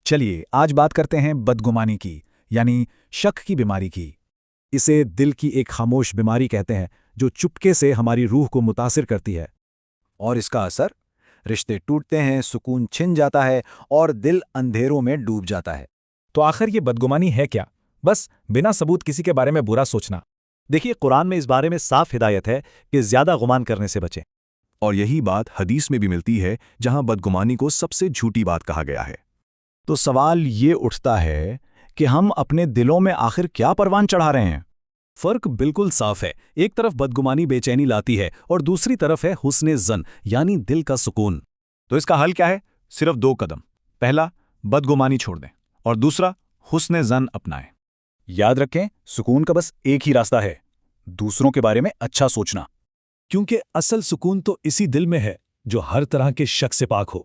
چلیے آج بات کرتے ہیں بدگمانی کی، یعنی شک کی بیماری کی۔ اسے دل کی ایک خاموش بیماری کہتے ہیں جو چپکے سے ہماری روح کو متاثر کرتی ہے۔ اور اس کا اثر؟ رشتے ٹوٹتے ہیں، سکون چھن جاتا ہے اور دل اندھیروں میں ڈوب جاتا ہے۔ تو آخر یہ بدگمانی ہے کیا؟ بس بنا ثبوت کسی کے بارے میں برا سوچنا۔ دیکھیے، قرآن میں اس بارے میں صاف ہدایت ہے کہ زیادہ گمان کرنے سے بچیں۔ اور یہی بات حدیث میں بھی ملتی ہے، جہاں بدگمانی کو سب سے جھوٹی بات کہا گیا ہے۔ تو سوال یہ اٹھتا ہے کہ ہم اپنے دلوں میں آخر کیا پروان چڑھا رہے ہیں؟ فرق بالکل صاف ہے۔ ایک طرف بدگمانی بے چینی لاتی ہے اور دوسری طرف ہے حسن ظن، یعنی دل کا سکون۔ تو اس کا حل کیا ہے؟ صرف 2 قدم۔ پہلا، بدگمانی چھوڑ دیں، اور دوسرا، حسن ظن اپنائیں۔ یاد رکھیں، سکون کا بس ایک ہی راستہ ہے، دوسروں کے بارے میں اچھا سوچنا۔ کیونکہ اصل سکون تو اسی دل میں ہے جو ہر طرح کے شک سے پاک ہو۔